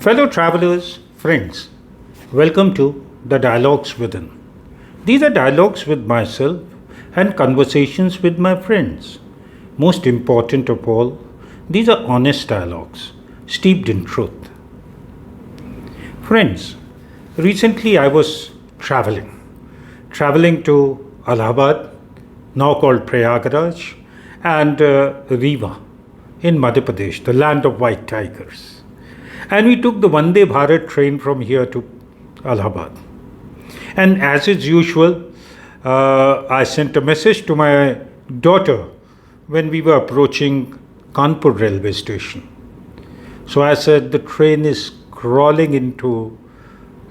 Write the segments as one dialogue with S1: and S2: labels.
S1: Fellow travelers, friends, welcome to the Dialogues Within. These are dialogues with myself and conversations with my friends. Most important of all, these are honest dialogues, steeped in truth. Friends, recently I was traveling to Allahabad, now called Prayagraj, and Rewa in Madhya Pradesh, the land of white tigers. And we took the Vande Bharat train from here to Allahabad. And as is usual, I sent a message to my daughter when we were approaching Kanpur railway station. So I said, the train is crawling into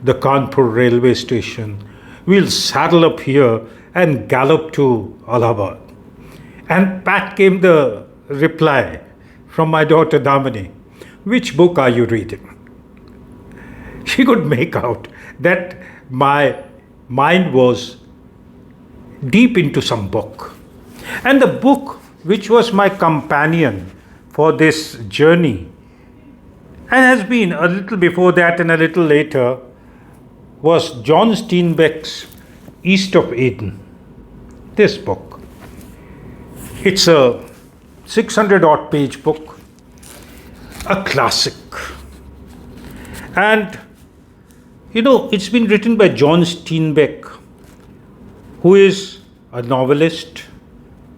S1: the Kanpur railway station. We'll saddle up here and gallop to Allahabad. And back came the reply from my daughter Damini. Which book are you reading? She could make out that my mind was deep into some book. And the book which was my companion for this journey, and has been a little before that and a little later, was John Steinbeck's East of Eden. This book. It's a 600 odd page book, a classic. And it's been written by John Steinbeck, who is a novelist,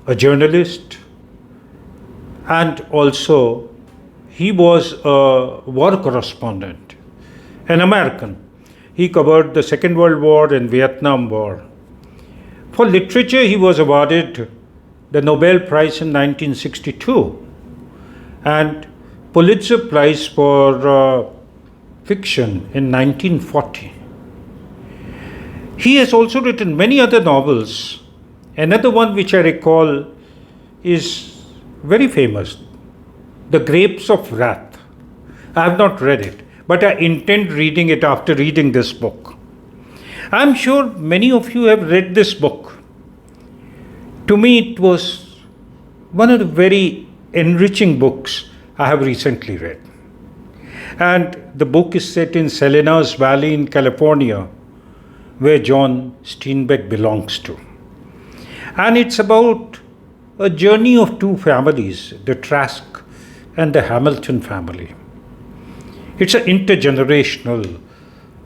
S1: a journalist, and also he was a war correspondent, an American. He covered the Second World War and Vietnam War. For literature, he was awarded the Nobel Prize in 1962 and Pulitzer Prize for fiction in 1940. He has also written many other novels. Another one which I recall is very famous, The Grapes of Wrath. I have not read it, but I intend reading it after reading this book. I am sure many of you have read this book. To me, it was one of the very enriching books I have recently read. And the book is set in Salinas Valley in California, where John Steinbeck belongs to. And it's about a journey of two families, the Trask and the Hamilton family. It's an intergenerational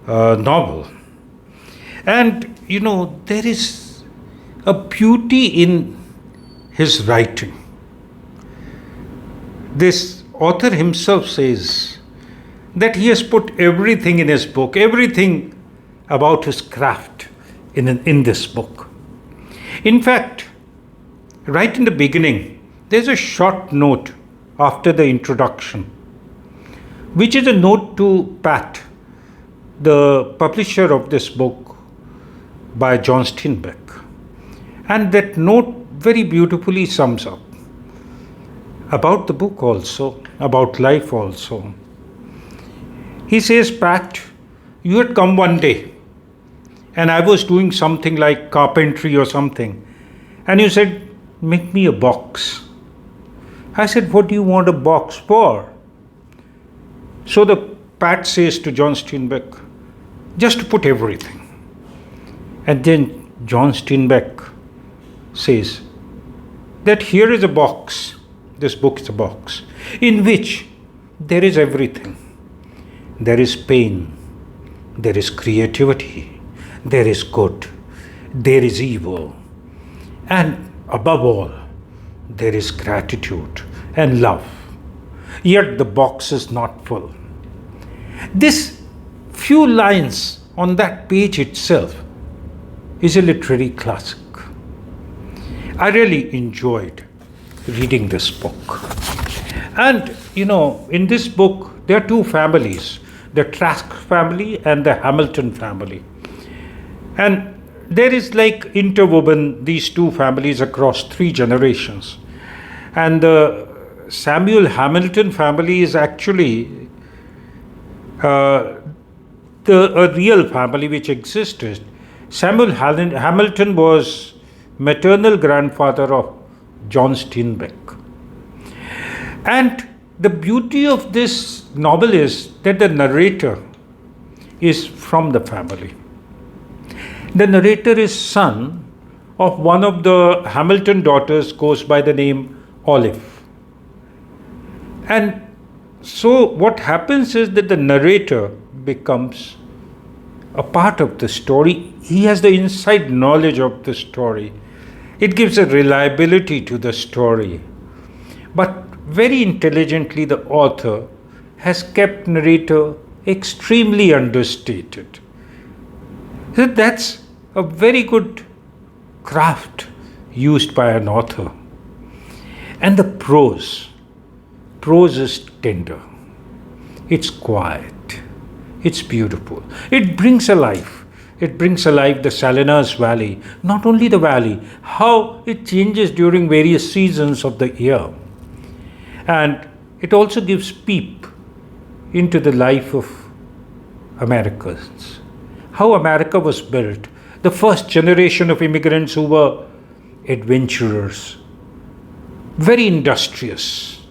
S1: novel. And, there is a beauty in his writing. This author himself says that he has put everything in his book, everything about his craft in this book. In fact, right in the beginning, there's a short note after the introduction, which is a note to Pat, the publisher of this book by John Steinbeck. And that note very beautifully sums up about the book also, about life also. He says, Pat, you had come one day and I was doing something like carpentry or something, and you said, make me a box. I said, what do you want a box for? So the Pat says to John Steinbeck, just to put everything. And then John Steinbeck says that here is a box, this book is a box, in which there is everything. There is pain, there is creativity, there is good, there is evil, and above all, there is gratitude and love. Yet the box is not full. This few lines on that page itself is a literary classic. I really enjoyed reading this book. And, in this book, there are two families, the Trask family and the Hamilton family. And there is like interwoven these two families across 3 generations. And the Samuel Hamilton family is actually a real family which existed. Samuel Hamilton was maternal grandfather of John Steinbeck. And the beauty of this novel is that the narrator is from the family. The narrator is son of one of the Hamilton daughters, goes by the name Olive. And so what happens is that the narrator becomes a part of the story. He has the inside knowledge of the story. It gives a reliability to the story. But very intelligently, the author has kept narrator extremely understated. So that's a very good craft used by an author. And the prose is tender. It's quiet. It's beautiful. It brings alive the Salinas Valley. Not only the valley, how it changes during various seasons of the year. And it also gives peep into the life of Americans. How America was built. The first generation of immigrants who were adventurers, very industrious,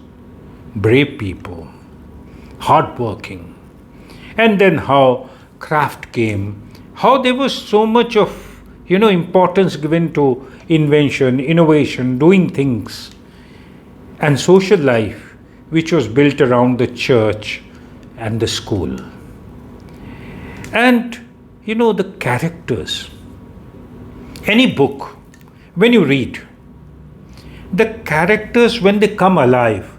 S1: brave people, hardworking. And then how craft came, how there was so much of, importance given to invention, innovation, doing things, and social life, which was built around the church and the school. And, the characters. Any book, when you read, the characters, when they come alive,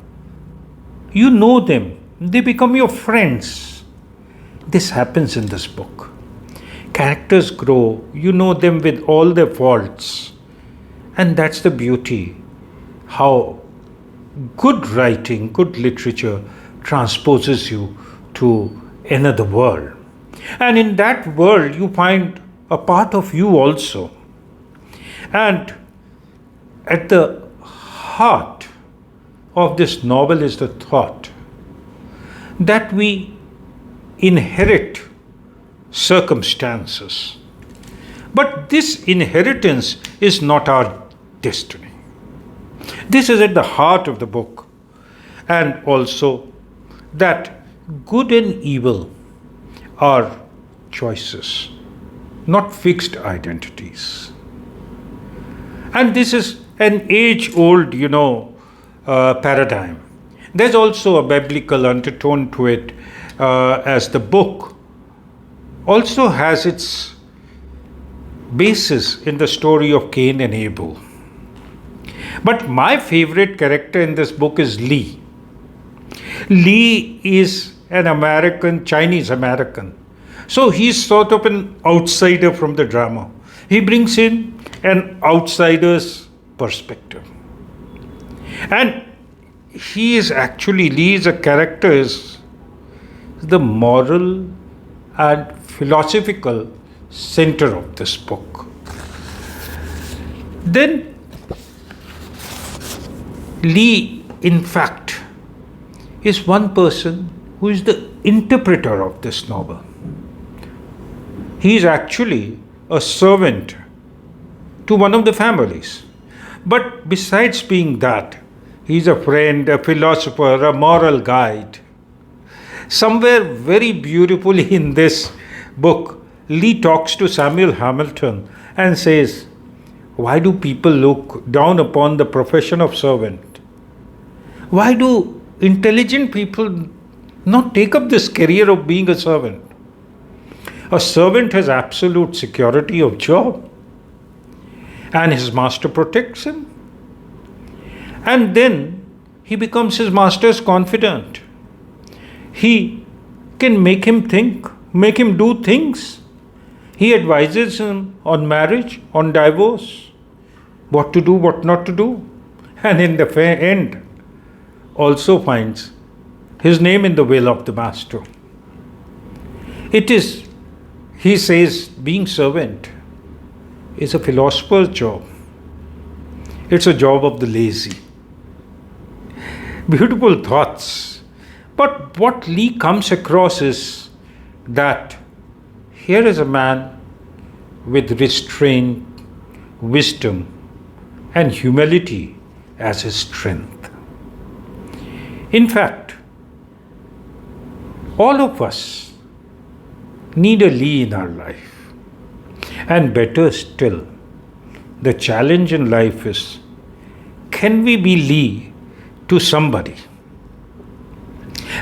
S1: you know them, they become your friends. This happens in this book. Characters grow, you know them with all their faults. And that's the beauty, how good writing, good literature transposes you to another world. And in that world, you find a part of you also. And at the heart of this novel is the thought that we inherit circumstances. But this inheritance is not our destiny. This is at the heart of the book. And also that good and evil are choices, not fixed identities. And this is an age-old, paradigm. There's also a biblical undertone to it, as the book also has its basis in the story of Cain and Abel. But my favorite character in this book is Lee. Lee is an American, Chinese American. So he's sort of an outsider from the drama. He brings in an outsider's perspective. And Lee is a character, is the moral and philosophical center of this book. Then Lee, in fact, is one person who is the interpreter of this novel. He is actually a servant to one of the families. But besides being that, he is a friend, a philosopher, a moral guide. Somewhere very beautifully in this book, Lee talks to Samuel Hamilton and says, why do people look down upon the profession of servant? Why do intelligent people not take up this career of being a servant? A servant has absolute security of job, and his master protects him. And then he becomes his master's confidant. He can make him think, make him do things. He advises him on marriage, on divorce, what to do, what not to do. And in the end, also finds his name in the will of the master. It is, he says, being servant is a philosopher's job. It's a job of the lazy. Beautiful thoughts. But what Lee comes across is that here is a man with restraint, wisdom, and humility as his strength. In fact, all of us need a Lee in our life. And better still, the challenge in life is, can we be Lee to somebody?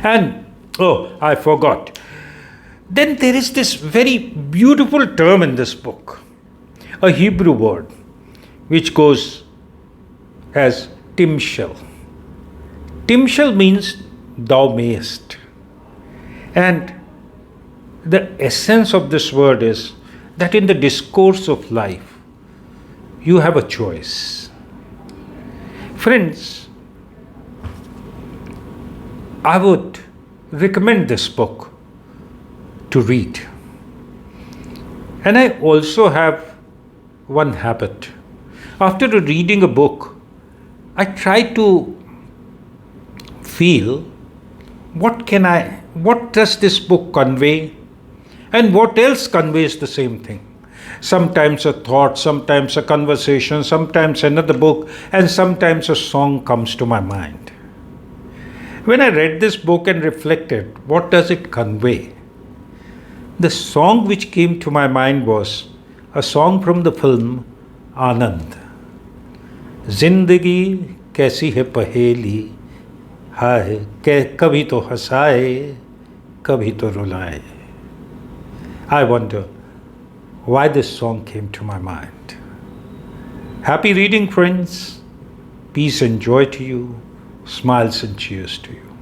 S1: And, oh, I forgot. Then there is this very beautiful term in this book, a Hebrew word, which goes as timshel. Timshel means thou mayest. And the essence of this word is that in the discourse of life, you have a choice. Friends, I would recommend this book to read. And I also have one habit. After reading a book, I try to feel what does this book convey, and what else conveys the same thing. Sometimes a thought, sometimes a conversation, sometimes another book, and sometimes a song comes to my mind. When I read this book and reflected, what does it convey? The song which came to my mind was a song from the film Anand. Zindagi kaisi hai paheli, hai kabhi to hasaye, kabhi to rulaye. I wonder why this song came to my mind. Happy reading, friends. Peace and joy to you. Smiles and cheers to you.